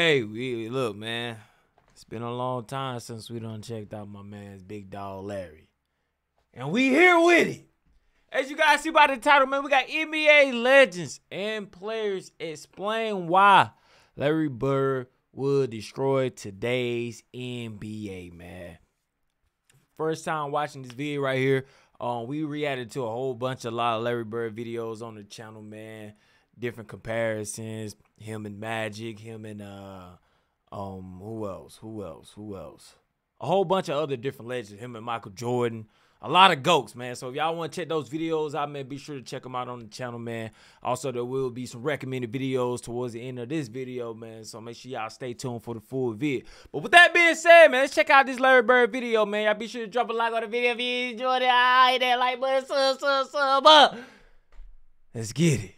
Hey, look, man. It's been a long time since we done checked out my man's big dog Larry. And we here with it. As you guys see by the title, man, we got NBA legends and players explain why Larry Bird would destroy today's NBA, man. First time watching this video right here. We reacted to a lot of Larry Bird videos on the channel, man. Different comparisons, him and Magic, him and who else? A whole bunch of other different legends, him and Michael Jordan. A lot of GOATs, man. So if y'all want to check those videos out, man, be sure to check them out on the channel, man. Also, there will be some recommended videos towards the end of this video, man. So make sure y'all stay tuned for the full vid. But with that being said, man, let's check out this Larry Bird video, man. Y'all be sure to drop a like on the video if you enjoyed it. Hit that like button, sub up. Let's get it.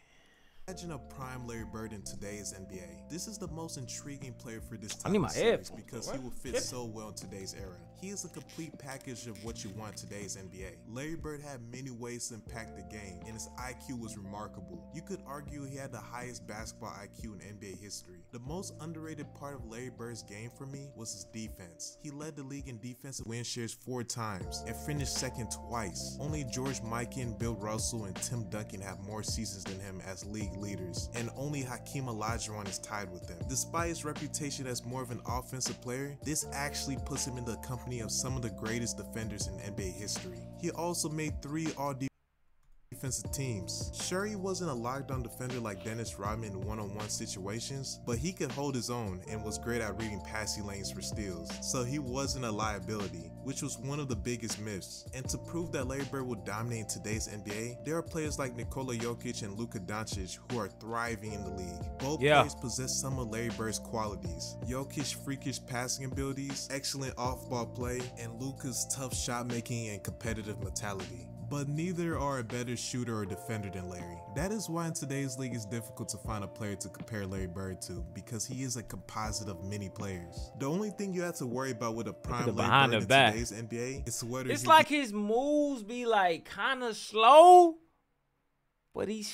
Imagine a prime Larry Bird in today's NBA. This is the most intriguing player for this I need type my of series headphones, because he will fit so well in today's era. He is a complete package of what you want in today's NBA. Larry Bird had many ways to impact the game, and his IQ was remarkable. You could argue he had the highest basketball IQ in NBA history. The most underrated part of Larry Bird's game for me was his defense. He led the league in defensive win shares 4 times and finished second twice. Only George Mikan, Bill Russell, and Tim Duncan have more seasons than him as league leaders, and only Hakeem Olajuwon is tied with them. Despite his reputation as more of an offensive player, this actually puts him in the company of some of the greatest defenders in NBA history. He also made 3 all-defensive teams. Sure, he wasn't a lockdown defender like Dennis Rodman in one-on-one situations, but he could hold his own and was great at reading passing lanes for steals, so he wasn't a liability, which was one of the biggest myths. And to prove that Larry Bird will dominate in today's NBA, there are players like Nikola Jokic and Luka Doncic who are thriving in the league. Both players possess some of Larry Bird's qualities. Jokic's freakish passing abilities, excellent off-ball play, and Luka's tough shot making and competitive mentality. But neither are a better shooter or defender than Larry. That is why in today's league it's difficult to find a player to compare Larry Bird to, because he is a composite of many players. The only thing you have to worry about with a prime Larry Bird in today's NBA is whether it's like his moves be like kind of slow, but he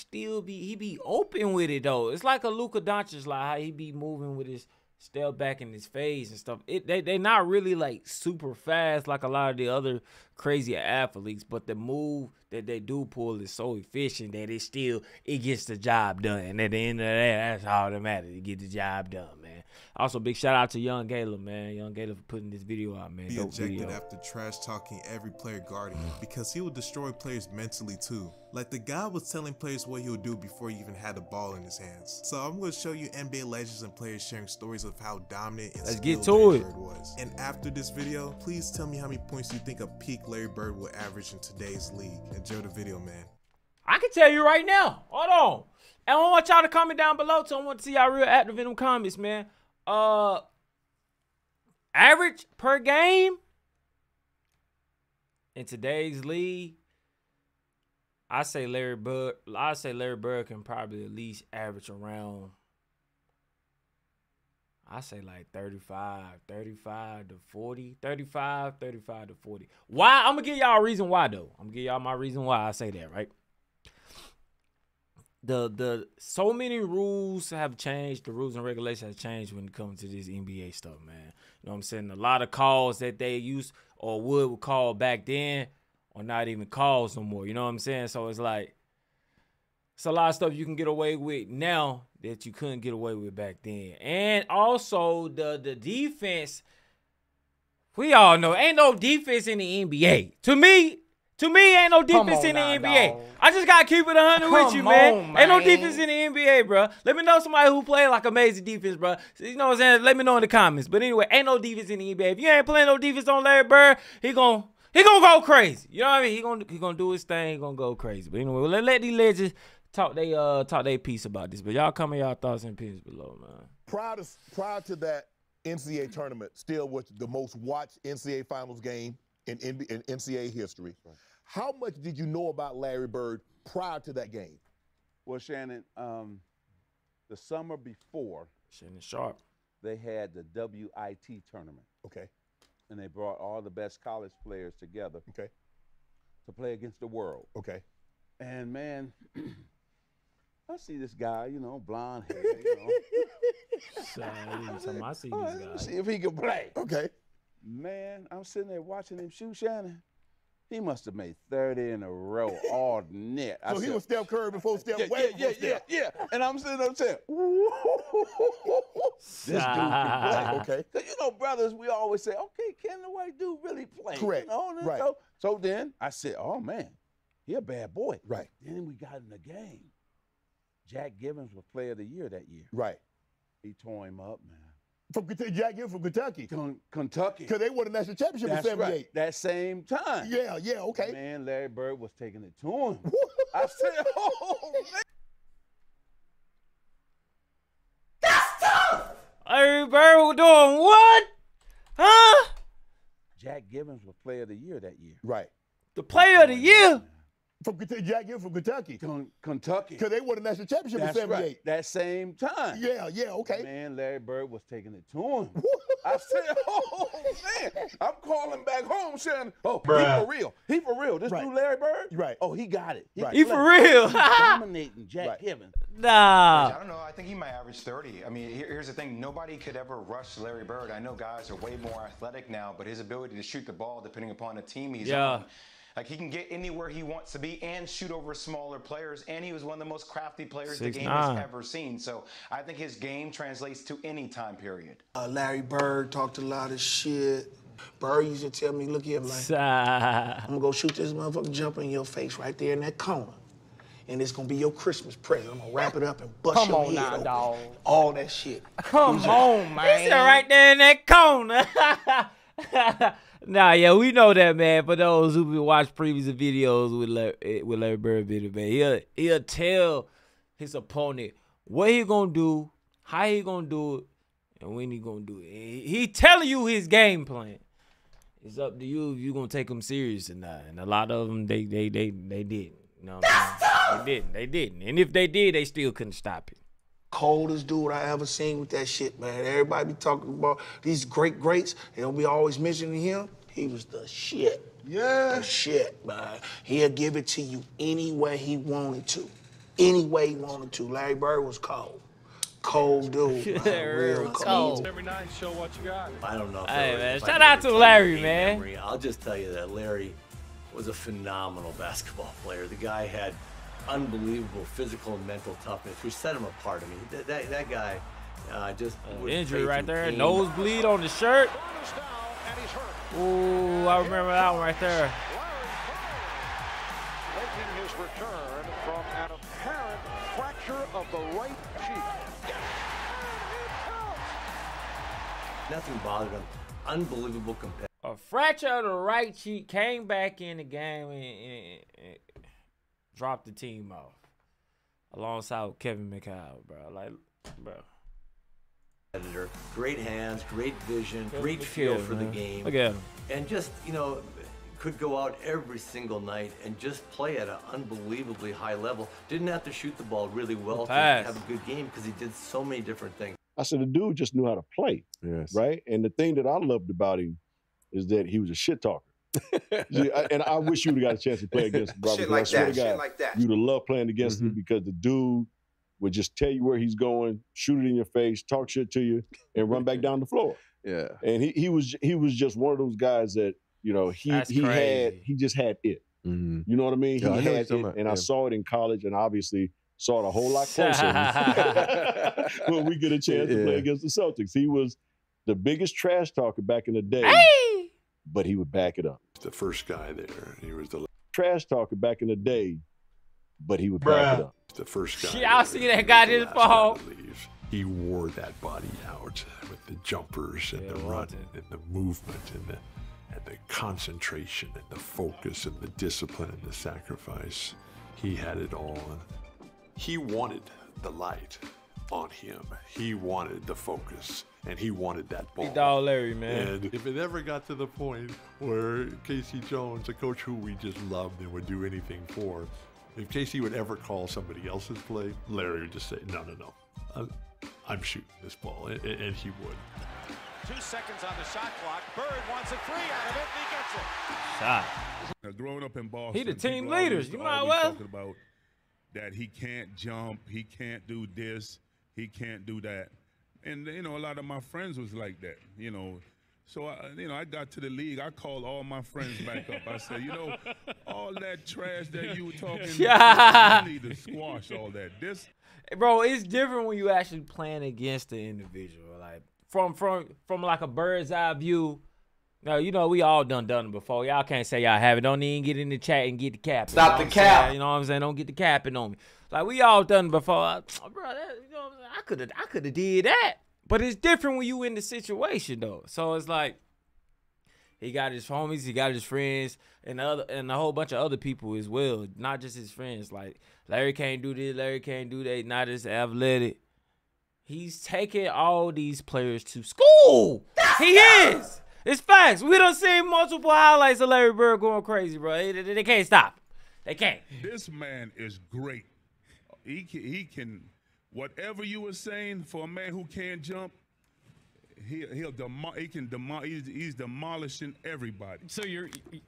be open with it though. It's like a Luka Doncic, like how he be moving with his step back in his phase and stuff. They not really like super fast like a lot of the other crazy athletes, but the move that they do pull is so efficient that it gets the job done. And at the end of the day, that's all that matters. You get the job done, man. Also, big shout out to Young Gala, man. Young Gala for putting this video out, man. Be ejected after trash talking every player guarding him, because he will destroy players mentally too. Like the guy was telling players what he would do before he even had the ball in his hands. So I'm going to show you NBA legends and players sharing stories of how dominant and skilled Larry Bird was. And after this video, please tell me how many points you think a peak Larry Bird will average in today's league. Enjoy the video, man. I can tell you right now. Hold on. And I want y'all to comment down below, so I want to see y'all real active in them comments, man. Average per game in today's league, I say Larry Bird can probably at least average around, I say like 35 to 40. Why? I'm gonna give y'all a reason why though. I'm gonna give y'all my reason why I say that, right? The so many rules have changed. The rules and regulations have changed when it comes to this NBA stuff, man. You know what I'm saying? A lot of calls that they used or would call back then are not even calls no more. You know what I'm saying? So it's like, it's a lot of stuff you can get away with now that you couldn't get away with back then. And also the defense, we all know ain't no defense in the NBA. To me, ain't no defense in the NBA. Dog. I just gotta keep it 100 with you, man. Ain't no defense in the NBA, bro. Let me know somebody who play like amazing defense, bro. You know what I'm saying? Let me know in the comments. But anyway, ain't no defense in the NBA. If you ain't playing no defense on Larry Bird, he gonna go crazy. You know what I mean? He gonna do his thing. He gonna go crazy. But anyway, let these legends talk they piece about this. But y'all comment y'all thoughts and opinions below, man. Prior to that NCAA tournament, still was the most watched NCAA finals game in NCAA history. Right. How much did you know about Larry Bird prior to that game? Well, Shannon, the summer before, Shannon Sharp, they had the W.I.T. tournament. Okay. And they brought all the best college players together. Okay. To play against the world. Okay. And man, I see this guy, you know, blonde hair, you know. I see All this right, let me guy. see if he can play. Okay. Man, I'm sitting there watching him shoot, Shannon. He must have made 30 in a row all net. So he was Steph Curry before Steph. Yeah. And I'm sitting there saying, this dude can play. Okay. Because, you know, brothers, we always say, okay, can the white dude really play? Correct. You know? Right. So then I said, oh, man, he a bad boy. Right. Then we got in the game. Jack Givens was player of the year that year. Right. He tore him up, man. From Jack Gibbs from Kentucky. Kentucky. Because they won the national championship in 78. Right. That same time. Yeah, okay. Man, Larry Bird was taking it to him. I said, oh, man. That's tough. Larry Bird was doing what? Huh? Jack Givens was player of the year that year. Right. The player of the year? From Jack Gibbs from Kentucky. Kentucky. Because they won the national championship in 78. Right. That same time. Yeah, okay. Man, Larry Bird was taking it to him. I said, oh, man. I'm calling back home saying, oh, he for real. He for real. This dude, Larry Bird? Right. Oh, he got it. He for real. Dominating Jack Givens. Nah. I don't know. I think he might average 30. I mean, here's the thing. Nobody could ever rush Larry Bird. I know guys are way more athletic now, but his ability to shoot the ball, depending upon the team he's on, like he can get anywhere he wants to be and shoot over smaller players, and he was one of the most crafty players the game has ever seen. So I think his game translates to any time period. Larry Bird talked a lot of shit. Bird used to tell me, look here, man, I'm gonna go shoot this motherfucking jumper in your face right there in that corner. And it's gonna be your Christmas present. I'm gonna wrap it up and bust your head open. Dog. All that shit. Come on, man. He said right there in that corner. Nah, yeah, we know that, man. For those who watch previous videos with Larry Bird video, man, he'll tell his opponent what he gonna do, how he gonna do it, and when he gonna do it. He telling you his game plan. It's up to you if you gonna take him serious or not. And a lot of them, they didn't. You know what I'm saying? They didn't. And if they did, they still couldn't stop it. Coldest dude I ever seen with that shit, man. Everybody be talking about these greats, and we always mentioning him. He was the shit. Yeah. The shit, man. He'll give it to you any way he wanted to. Any way he wanted to. Larry Bird was cold. Cold dude, man. Real cold. Every night, show what you got. I don't know. Hey, man, shout out to Larry, man. Memory. I'll just tell you that Larry was a phenomenal basketball player. The guy had unbelievable physical and mental toughness, which set him apart. I mean, that guy just was injury right there, nosebleed on the shirt. Ooh, I remember that one right there. Making his return from an apparent fracture of the right cheek. Nothing bothered him. Unbelievable competitor. A fracture of the right cheek, came back in the game and dropped the team off alongside Kevin McHale, bro. Like, bro. Great hands, great vision, great feel for the game. Look at him. And just, you know, could go out every single night and just play at an unbelievably high level. Didn't have to shoot the ball really well to have a good game because he did so many different things. I said the dude just knew how to play, right? And the thing that I loved about him is that he was a shit talker. And I wish you would have got a chance to play against him, Robert. Shit like that, shit like that. You'd have loved playing against him because the dude would just tell you where he's going, shoot it in your face, talk shit to you, and run back down the floor. Yeah. And he was just one of those guys that, you know, he just had it. Mm-hmm. You know what I mean? Yeah, he had it, and I saw it in college, and obviously saw it a whole lot closer when we get a chance to play against the Celtics. He was the biggest trash talker back in the day, but he would back it up. The first guy there, he was the trash talker back in the day, but he would back it up. The first guy. Y'all see that guy this fall? He wore that body out with the jumpers and the running and the movement and the concentration and the focus and the discipline and the sacrifice. He had it all. He wanted the light on him. He wanted the focus, and he wanted that ball. Big dog Larry, man. And if it ever got to the point where Casey Jones, a coach who we just loved and would do anything for, if Casey would ever call somebody else's play, Larry would just say, no, I'm shooting this ball, and he would. 2 seconds on the shot clock. Bird wants a three out of it, and he gets it. Shot. Now, growing up in Boston, He the team people always leaders. used to You might always well. talking about that he can't jump, he can't do this, he can't do that. And, you know, a lot of my friends was like that, you know. So, I got to the league. I called all my friends back up. I said, you know, all that trash that you were talking, you need to squash all that. Bro, it's different when you actually playing against the individual. Like, from like a bird's eye view. No, you know, we all done it before. Y'all can't say y'all haven't. Don't even get in the chat and get the cap. Stop the cap. You know what I'm saying? Don't get the capping on me. Like, we all done it before. Bro, you know what I'm saying? I could have did that. But it's different when you in the situation, though. So it's like, he got his homies, he got his friends, and a whole bunch of other people as well. Not just his friends. Like, Larry can't do this, Larry can't do that. Not as athletic. He's taking all these players to school. He is. It's facts. We done seen multiple highlights of Larry Bird going crazy, bro. They can't stop. They can't. This man is great. He can, whatever you were saying for a man who can't jump, he's demolishing everybody. So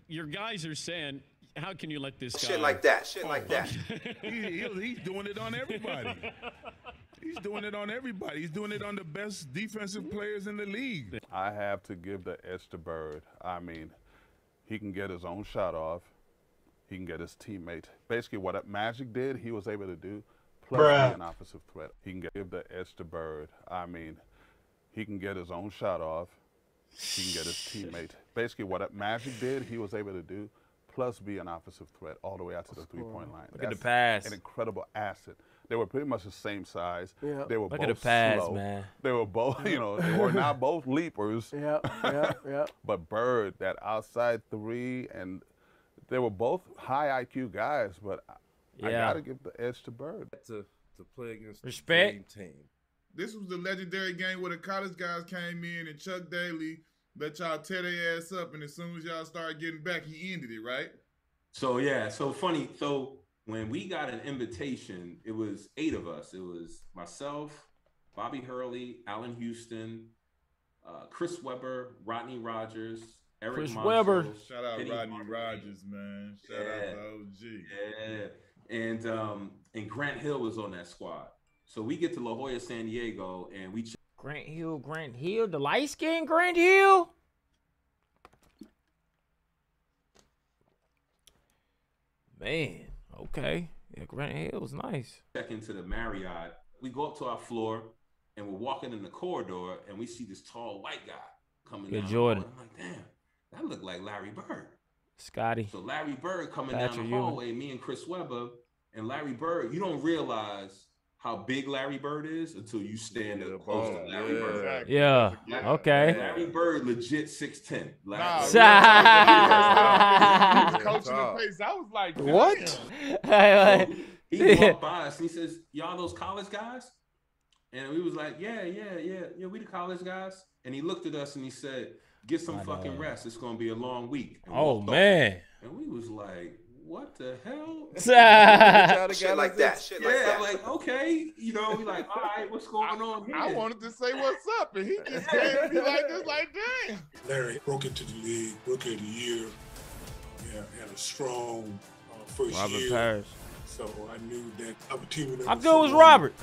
your guys are saying, how can you let this guy? Shit like that. Shit like that. He's doing it on everybody. He's doing it on everybody. He's doing it on the best defensive players in the league. I have to give the edge to Bird. I mean, he can get his own shot off. He can get his teammate. Basically, what Magic did, he was able to do, plus be an offensive threat. He can give the edge to Bird. I mean, he can get his own shot off. He can get his teammate. Basically, what Magic did, he was able to do, plus be an offensive threat all the way out to the three-point line. Look at the pass. An incredible asset. They were pretty much the same size. Yeah. They were Look both at the pass, slow. man. They were both, you know, they were not both leapers. Yeah. But Bird, that outside three, and they were both high IQ guys, but I got to give the edge to Bird. To play against respect the same team. This was the legendary game where the college guys came in and Chuck Daly let y'all tear their ass up, and as soon as y'all started getting back, he ended it, right? So, yeah, so funny. So, when we got an invitation, it was 8 of us. It was myself, Bobby Hurley, Allen Houston, Chris Webber, Rodney Rogers, Eric Chris Monson, Webber. Shout out Eddie Rodney Martin. Rogers, man. Shout out to OG. Yeah. And Grant Hill was on that squad. So we get to La Jolla, San Diego, and we Grant Hill, the light-skinned Grant Hill. Man. Okay. Yeah, Grant Hill was nice. check into the Marriott. We go up to our floor, and we're walking in the corridor, and we see this tall white guy coming down. Jordan. I'm like, damn, that looked like Larry Bird. Scotty. So Larry Bird coming Patrick down the hallway, me and Chris Webber, and Larry Bird, you don't realize how big Larry Bird is until you stand up close to Larry Bird. Yeah. Okay. Larry Bird, legit 6'10". He was coaching the pace. I was like, what? So he walked by us and he says, "Y'all those college guys?" And we was like, yeah, we the college guys. And he looked at us and he said, "Get some fucking rest. It's gonna be a long week." And oh man. And we was like, what the hell? Shit like that. Shit like that. Like, okay, you know, we like, all right, what's going on here? I wanted to say what's up, and he just came to me like this, like, damn. Larry broke into the league, Rookie of the Year. Yeah, had a strong first Robert year. Parrish. So I knew that our team. How good was Robert?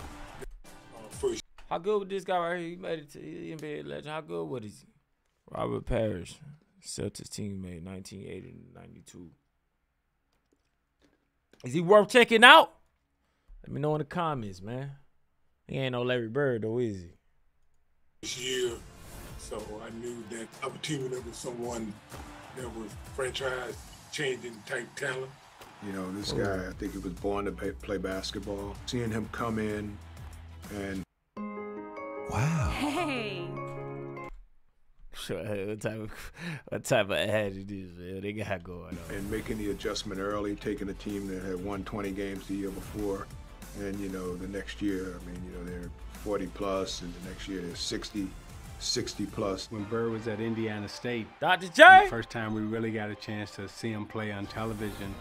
How good was this guy right here? He made it to the NBA legend. How good was he? Robert Parrish, Celtics teammate, 1980-92. Is he worth checking out? Let me know in the comments, man. He ain't no Larry Bird, though, is he? This year, so I knew that I was teaming up with someone that was franchise-changing type talent. You know, this guy, I think he was born to play basketball. Seeing him come in and... Wow. Hey. What type of ad it is, man? They got going on. And making the adjustment early, taking a team that had won 20 games the year before, and, you know, the next year, I mean, you know, they're 40 plus, and the next year they're 60 plus. When Bird was at Indiana State, Dr. J, the first time we really got a chance to see him play on television,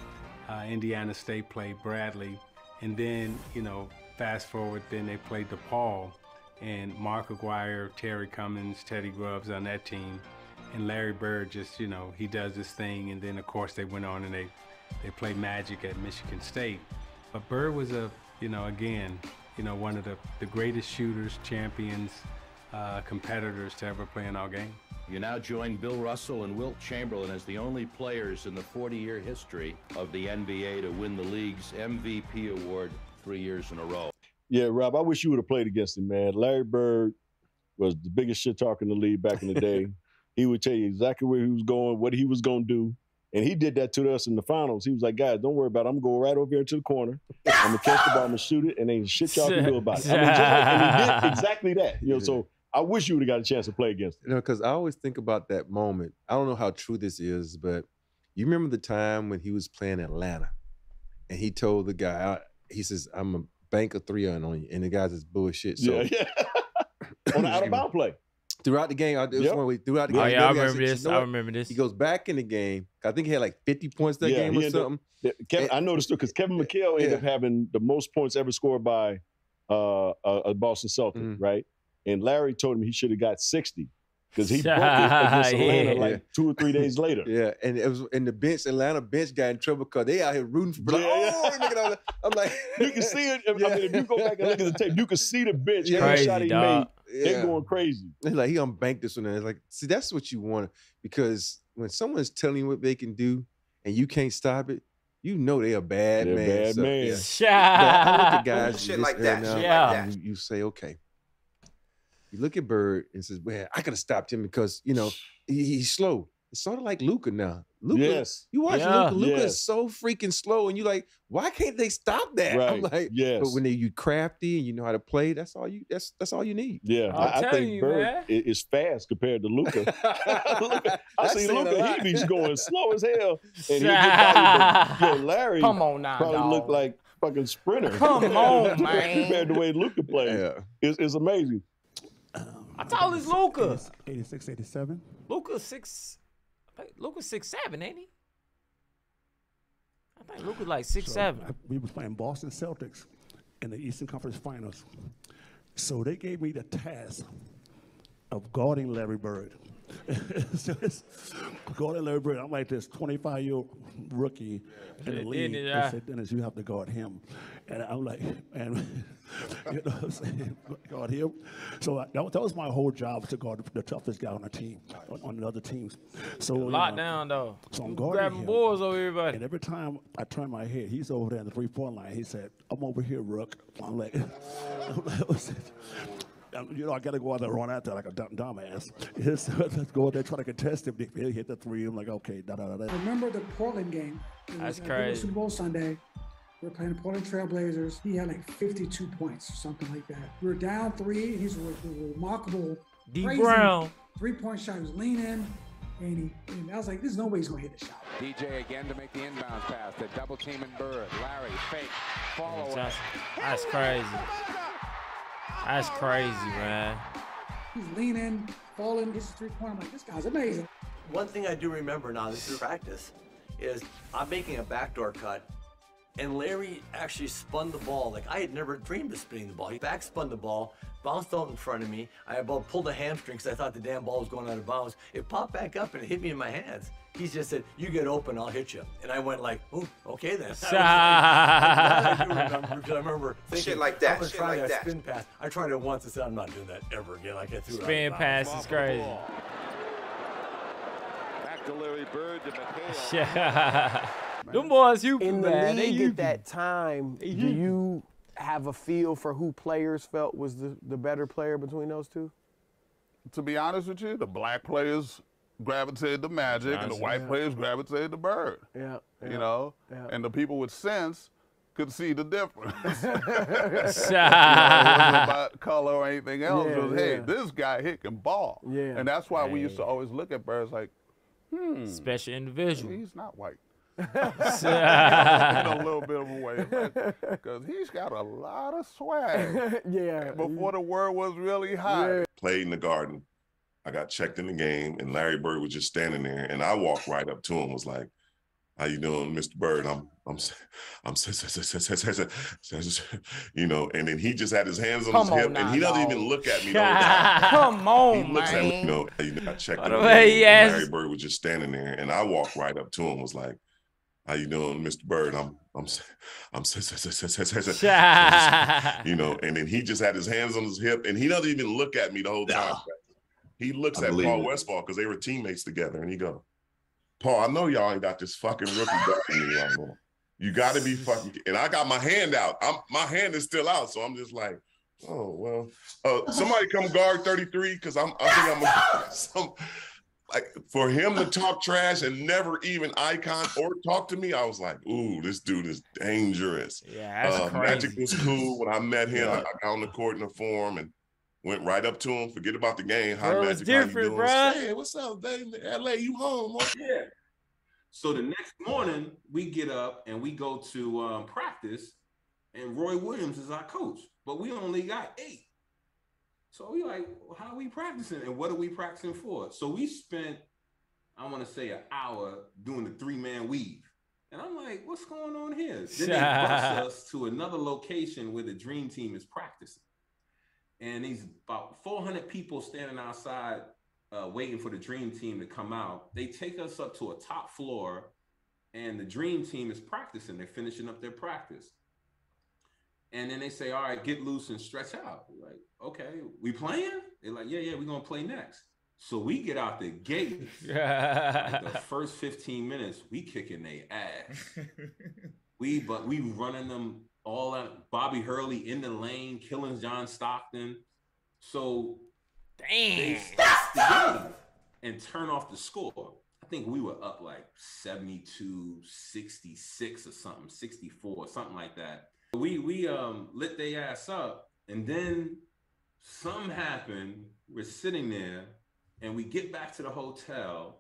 Indiana State played Bradley, and then, you know, fast forward, then they played DePaul, and Mark Aguirre, Terry Cummins, Teddy Grubbs on that team, and Larry Bird just, you know, he does this thing, and then of course they went on and they played Magic at Michigan State. But Bird was again, one of the greatest shooters, champions, competitors to ever play in our game. You now join Bill Russell and Wilt Chamberlain as the only players in the 40-year history of the NBA to win the league's MVP award 3 years in a row. Yeah, Rob, I wish you would have played against him, man. Larry Bird was the biggest shit talker in the league back in the day. He would tell you exactly where he was going, what he was going to do. And he did that to us in the finals. He was like, guys, don't worry about it. I'm going to go right over here to the corner. I'm going to catch the ball, I'm going to shoot it, and ain't shit y'all can do about it. I mean, and he did exactly that. So I wish you would have got a chance to play against him. Because I always think about that moment. I don't know how true this is, but you remember the time when he was playing Atlanta, and he told the guy, he says, I'm going to bank a 3-on you. And the guy says, bullshit. So, yeah. On the out-of-bound play. Throughout the game, throughout the game. Oh, yeah, I remember this. I remember this. He goes back in the game. I think he had like 50 points that game or something. I noticed too, because Kevin McHale ended up having the most points ever scored by a Boston Celtic, right? And Larry told him he should have got 60 because he broke it against Atlanta like 2 or 3 days later. Yeah, and it was in the bench. Atlanta bench got in trouble because they out here rooting for. I'm like, you can see it. I mean, if you go back and look at the tape, you can see the bench. Yeah. Every shot he made, Yeah. they're going crazy. It's like he unbanked this one. And it's like, see, that's what you want, because when someone's telling you what they can do and you can't stop it, you know they're a bad man. Bad man. Yeah. I look at guys Shit like that. and you say, okay. You look at Bird and says, well, I could have stopped him because, he's slow. It's sort of like Luka now. Luka, you watch Luka. Luka is so freaking slow, and you're like, why can't they stop that? Right. I'm like, but when you crafty and you know how to play, that's all you need. Yeah, I think Bird is fast compared to Luka. I see Luka, he be going slow as hell, and he'll get by you. Larry, Come on now, probably look like fucking sprinter. Come on, man. Compared to the way Luka plays, it's amazing. How tall is Luka? 86, 87. Luka's 6'7", ain't he? I think Luka's like 6'7". We was playing Boston Celtics in the Eastern Conference Finals. So they gave me the task of guarding Larry Bird. Guarding Larry Bird. I'm like this 25-year-old rookie in the league. They said, Dennis, you have to guard him. And I'm like, and you know what I'm saying? Guard him. So that was my whole job, to guard the toughest guy on the team, on the other teams. So Lockdown, though. So I'm guarding grabbing him. balls over everybody. And every time I turn my head, he's over there in the 3-point line. He said, I'm over here, Rook. I'm like, I got to go out there and run out there like a dumbass. Let's go out there, try to contest him. He'll hit the 3. I'm like, okay, I remember the Portland game. That's crazy. Super Bowl Sunday. We were playing the Portland Trailblazers. He had like 52 points or something like that. We were down 3. He's a remarkable, Deep Brown 3-point shot. He was leaning, and I was like, there's no way he's going to hit the shot. DJ again to make the inbounds pass. The double team and Bird. Larry, fake, follow away. That's crazy. That's crazy, man. He's leaning, falling, gets his 3-point. I'm like, this guy's amazing. One thing I do remember now, this is practice, is I'm making a backdoor cut, and Larry actually spun the ball. Like, I had never dreamed of spinning the ball. He back spun the ball, bounced out in front of me. I about pulled a hamstring because I thought the damn ball was going out of bounds. It popped back up and it hit me in my hands. He just said, you get open, I'll hit you. And I went like, oh, okay then. I do remember, because I remember thinking, Shit like that, I'm gonna shit try like a that. spin pass. I tried it once and said, I'm not doing that ever again. Like I threw it out Spin of pass bounds. is crazy. Back to Larry Bird to McHale. Yeah. Them boys, you in the man. league at that time, do you have a feel for who players felt was the better player between those two? To be honest with you, the black players gravitated to Magic, and the white players gravitated to Bird. Yeah. You know? Yeah. And the people with sense could see the difference. It wasn't about color or anything else. It was, hey, this guy here can ball. Yeah. And that's why we used to always look at Bird like, special individual. He's not white. In a little bit of a way, because he's got a lot of swag. Yeah. Before the word was really hot. Yeah. Played in the Garden. I got checked in the game, and Larry Bird was just standing there, and I walked right up to him, was like, "How you doing, Mr. Bird? I'm you know." And then he just had his hands on his hip, and he doesn't even look at me the whole time. Come on, he looks man. at me, you know. I checked in the the way game, he and asked- Larry Bird was just standing there, and I walked right up to him, was like, "How you doing, Mr. Bird? you know, and then he just had his hands on his hip, and he doesn't even look at me the whole time. He looks at Paul Westphal because they were teammates together, and he goes, Paul, I know y'all ain't got this fucking rookie guarding me right now. You got to be fucking, and I got my hand out. My hand is still out, so I'm just like, oh well. Somebody come guard 33 because I think I'm like, for him to talk trash and never even icon or talk to me, I was like, ooh, this dude is dangerous. Yeah, that's crazy. Magic was cool when I met him. I got on the court in the form and went right up to him. Forget about the game. Hi, bro, Magic, it's different, bro. Hey, what's up, Dave? LA, you home? Yeah. So the next morning, we get up and we go to practice, and Roy Williams is our coach, but we only got 8. So we like, well, how are we practicing, and what are we practicing for? So we spent, I want to say, an hour doing the 3-man weave. And I'm like, what's going on here? Then they bus us to another location where the dream team is practicing. And these about 400 people standing outside waiting for the dream team to come out. They take us up to a top floor, and the dream team is practicing. They're finishing up their practice. And then they say, all right, get loose and stretch out. We're like, okay, we playing? They're like, yeah, we're going to play next. So we get out the gate. Like the first 15 minutes, we kicking their ass. we running them all out. Bobby Hurley in the lane, killing John Stockton. So they stop the game and turn off the score. I think we were up like 72-66 or something, 64, something like that. We lit their ass up, and then something happened. We're sitting there, and we get back to the hotel.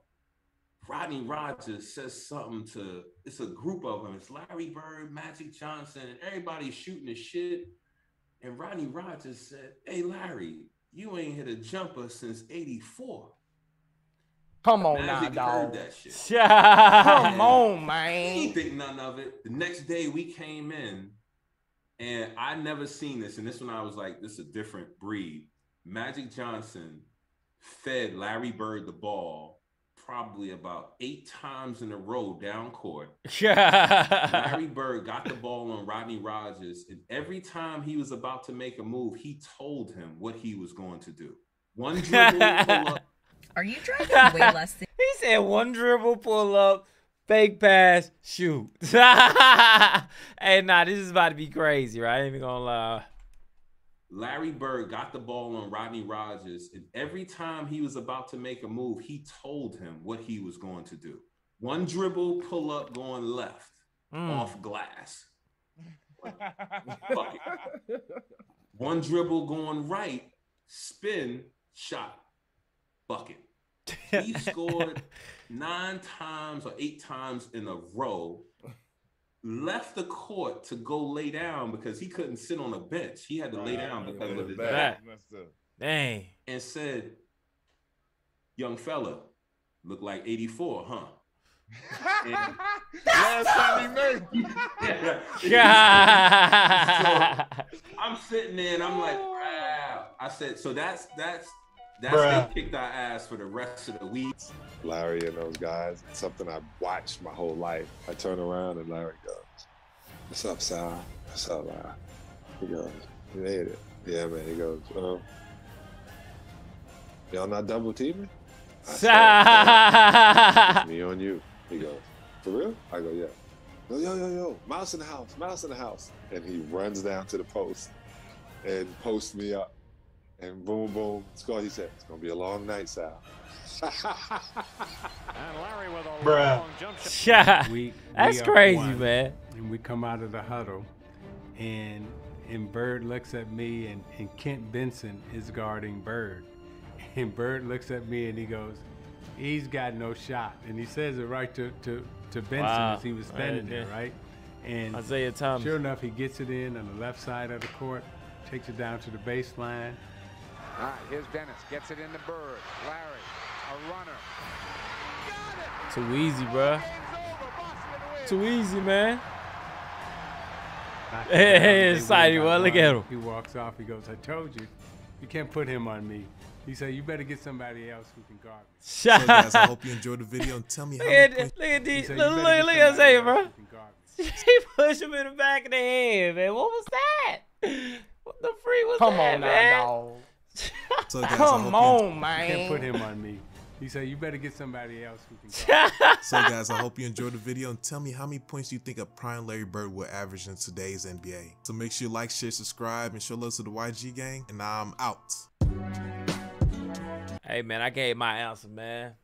Rodney Rogers says something to, it's a group of them. It's Larry Bird, Magic Johnson, and everybody's shooting the shit. And Rodney Rogers said, hey, Larry, you ain't hit a jumper since '84. Come on Magic now, heard dog. that shit. Come on, man. He ain't think none of it. The next day we came in, and I never seen this. And this one I was like, this is a different breed. Magic Johnson fed Larry Bird the ball probably about 8 times in a row down court. Larry Bird got the ball on Rodney Rogers, and every time he was about to make a move, he told him what he was going to do. One dribble, pull up. Are you driving way less than... He said one dribble, pull up, fake pass, shoot. Hey, nah, this is about to be crazy, right? I ain't even gonna lie. Larry Bird got the ball on Rodney Rogers, and every time he was about to make a move, he told him what he was going to do. One dribble, pull up, going left, off glass. Bucket. One dribble, going right, spin, shot, bucket. He scored 9 times or 8 times in a row. Left the court to go lay down because he couldn't sit on a bench. He had to lay down because of his back. Dang. And said, young fella, look like 84, huh? Last time he made. So I'm sitting there and I'm like, wow. I said, so that's they kicked our ass for the rest of the week. Larry and those guys, it's something I've watched my whole life. I turn around and Larry goes, what's up, Sal? What's up, Larry? He goes, you made it. Yeah, man. He goes, y'all not double teaming? I said, me on you. He goes, for real? I go, yeah. Yo, mouse in the house, mouse in the house. And he runs down to the post and posts me up. And boom, boom, score. He said, it's going to be a long night, Sal. And Larry with a Bruh. long jump shot. That's crazy, man. And we come out of the huddle, and Bird looks at me, and Kent Benson is guarding Bird. And Bird looks at me, and he goes, he's got no shot. And he says it right to Benson as he was standing there, right? And Isaiah Thomas. Sure enough, he gets it in on the left side of the court, takes it down to the baseline. All right, here's Dennis. Gets it into Bird. Larry, a runner. Too easy, bro. Too easy, man. Hey, excited. Well, look at him. He walks off. He goes, I told you, you can't put him on me. He said, you better get somebody else who can guard me. So guys, I hope you enjoyed the video and tell me how Look at these. Look at Isaiah, bro. He pushed him in the back of the head, man. What was that? What the freak was Come that, on man? now, dog. So guys, Come on, man. You can't put him on me. He said, you better get somebody else who can go. So guys, I hope you enjoyed the video and tell me how many points you think a prime Larry Bird will average in today's NBA. So make sure you like, share, subscribe, and show love to the YG gang. And I'm out. Hey, man, I gave my answer, man.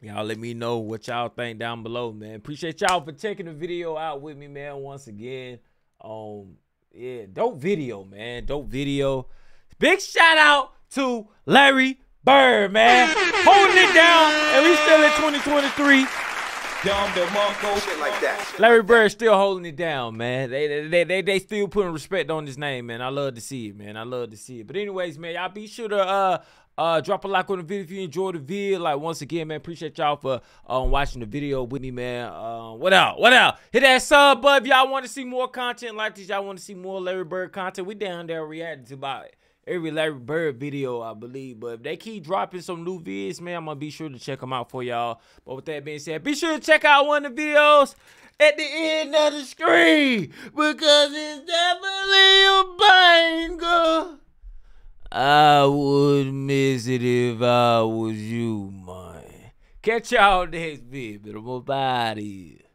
Y'all let me know what y'all think down below, man. Appreciate y'all for checking the video out with me, man, once again. Yeah, dope video, man. Dope video. Big shout out to Larry Bird, man. Holding it down, and we still in 2023. Shit like that. Larry Bird still holding it down, man. They still putting respect on his name, man. I love to see it, man. I love to see it. But anyways, man, y'all be sure to drop a like on the video if you enjoyed the video. Like, once again, man, appreciate y'all for watching the video with me, man. What else? Hit that sub button if y'all want to see more content like this. Y'all want to see more Larry Bird content. We down there reacting to about every Larry Bird video, I believe. But if they keep dropping some new vids, man, I'm going to be sure to check them out for y'all. But with that being said, be sure to check out one of the videos at the end of the screen, because it's definitely a banger. I would miss it if I was you, man. Catch y'all next video. Bye.